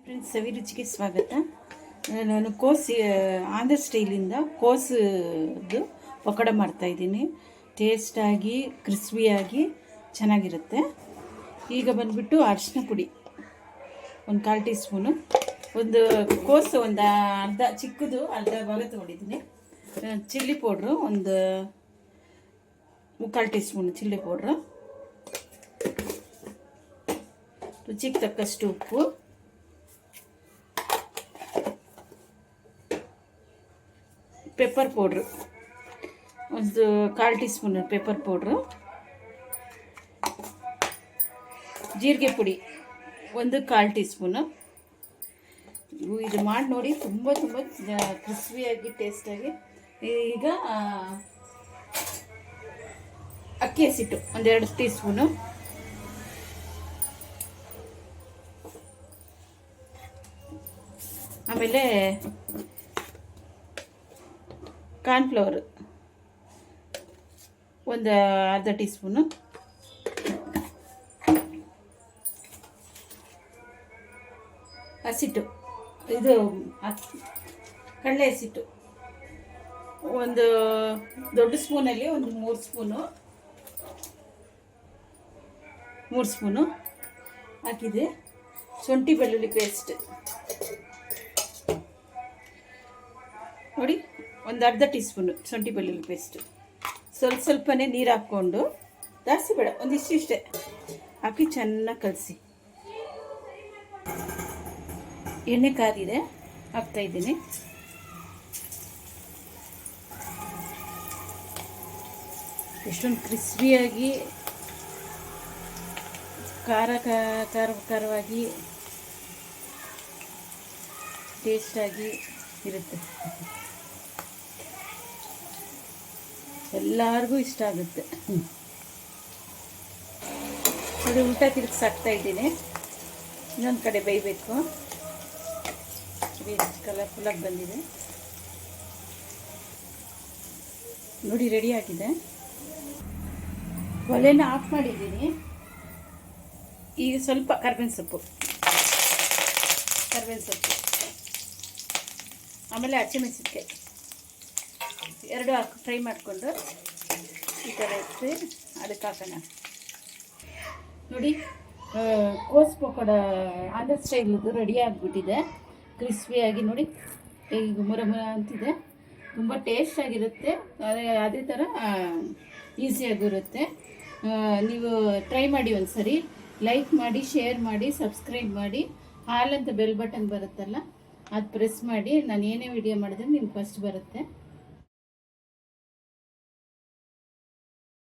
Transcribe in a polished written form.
Friends, ಸವಿರುಚಿಗೆ ಸ್ವಾಗತ. ನಾನು ಆಂಧ್ರ ಸ್ಟೈಲಿಂದ ಕೋಸು ಪಕೋಡ ಮಾಡ್ತಾಯಿದ್ದೀನಿ. ಟೇಸ್ಟಾಗಿ ಕ್ರಿಸ್ಪಿಯಾಗಿ ಚೆನ್ನಾಗಿರುತ್ತೆ. ಈಗ ಬಂದುಬಿಟ್ಟು ಅರಿಶಿನ ಪುಡಿ ಒಂದು 1/4 ಟೀ ಸ್ಪೂನು, ಒಂದು ಕೋಸು ಒಂದು ಅರ್ಧ ಚಿಕ್ಕದು ಅರ್ಧ ಭಾಗ ತೊಗೊಂಡಿದ್ದೀನಿ. ಚಿಲ್ಲಿ ಪೌಡ್ರು ಒಂದು 3/4 ಟೀ ಸ್ಪೂನು ಚಿಲ್ಲಿ ಪೌಡ್ರು, ರುಚಿಗೆ ತಕ್ಕಷ್ಟು ಉಪ್ಪು, ಪೆಪ್ಪರ್ ಪೌಡ್ರು ಒಂದು 1/4 ಟೀ ಸ್ಪೂನು ಪೆಪ್ಪರ್ ಪೌಡ್ರು, ಜೀರಿಗೆ ಪುಡಿ ಒಂದು 1/4 ಟೀ ಸ್ಪೂನು. ಇದು ಮಾಡಿ ನೋಡಿ, ತುಂಬ ಕ್ರಿಸ್ಪಿಯಾಗಿ ಟೇಸ್ಟಾಗಿ. ಈಗ ಅಕ್ಕಿ ಹಸಿಟ್ಟು ಒಂದು 2 ಟೀ ಸ್ಪೂನು, ಆಮೇಲೆ ಕಾರ್ನ್ಫ್ಲವರ್ ಒಂದು ಅರ್ಧ ಟೀ ಸ್ಪೂನು, ಹಸಿಟ್ಟು ಇದು ಕಡಲೆ ಹಸಿಟ್ಟು ಒಂದು ದೊಡ್ಡ ಸ್ಪೂನಲ್ಲಿ ಒಂದು 3 ಸ್ಪೂನು ಹಾಕಿದೆ. ಶುಂಠಿ ಬೆಳ್ಳುಳ್ಳಿ ಪೇಸ್ಟ್ ನೋಡಿ, ಒಂದು ಅರ್ಧ ಟೀ ಸ್ಪೂನು ಶುಂಠಿ ಬೆಳ್ಳುಳ್ಳಿ ಪೇಸ್ಟು. ಸ್ವಲ್ಪನೇ ನೀರು ಹಾಕ್ಕೊಂಡು, ಜಾಸ್ತಿ ಬೇಡ, ಒಂದಿಷ್ಟೇ ಹಾಕಿ ಚೆನ್ನಾಗಿ ಕಲಸಿ. ಎಣ್ಣೆ ಕಾದಿದೆ, ಹಾಕ್ತಾಯಿದ್ದೀನಿ. ಎಷ್ಟೊಂದು ಕ್ರಿಸ್ಪಿಯಾಗಿ ಖಾರವಾಗಿ ಟೇಸ್ಟಾಗಿ ಇರುತ್ತೆ. ಎಲ್ಲರಿಗೂ ಇಷ್ಟ ಆಗುತ್ತೆ. ನೋಡಿ, ಉಲ್ಟಾ ತಿರುಗಿಸಿ ಹಾಕ್ತಾಯಿದ್ದೀನಿ. ಇನ್ನೊಂದು ಕಡೆ ಬೇಯಬೇಕು. ಕಲರ್ಫುಲ್ಲಾಗಿ ಬಂದಿದೆ ನೋಡಿ, ರೆಡಿ ಆಗಿದೆ. ಒಲೆನ ಆಫ್ ಮಾಡಿದ್ದೀನಿ. ಈಗ ಸ್ವಲ್ಪ ಕರ್ಬೇವಿನ ಸೊಪ್ಪು, ಆಮೇಲೆ ಹಸಿಮೆಣಸಿನಕಾಯಿ 2 ಹಾಕಿ ಫ್ರೈ ಮಾಡಿಕೊಂಡು ಈ ಥರ ಇಟ್ಟು ಅದಕ್ಕೆ ಹಾಕೋಣ. ನೋಡಿ, ಕೋಸು ಪಕೋಡ ಆಂಧ್ರ ಸ್ಟೈಲ್ದು ರೆಡಿ ಆಗಿಬಿಟ್ಟಿದೆ. ಕ್ರಿಸ್ಪಿಯಾಗಿ ನೋಡಿ, ಈಗ ಮುರ ಅಂತಿದೆ. ತುಂಬ ಟೇಸ್ಟಾಗಿರುತ್ತೆ. ಅದೇ ಥರ ಈಸಿಯಾಗಿರುತ್ತೆ. ನೀವು ಟ್ರೈ ಮಾಡಿ ಒಂದು ಸರಿ. ಲೈಕ್ ಮಾಡಿ, ಶೇರ್ ಮಾಡಿ, ಸಬ್ಸ್ಕ್ರೈಬ್ ಮಾಡಿ. ಹಾಲಂತ ಬೆಲ್ ಬಟನ್ ಬರುತ್ತಲ್ಲ, ಅದು ಪ್ರೆಸ್ ಮಾಡಿ. ನಾನು ಏನೇ ವಿಡಿಯೋ ಮಾಡಿದ್ರೆ ನಿಮ್ಗೆ ಫಸ್ಟ್ ಬರುತ್ತೆ.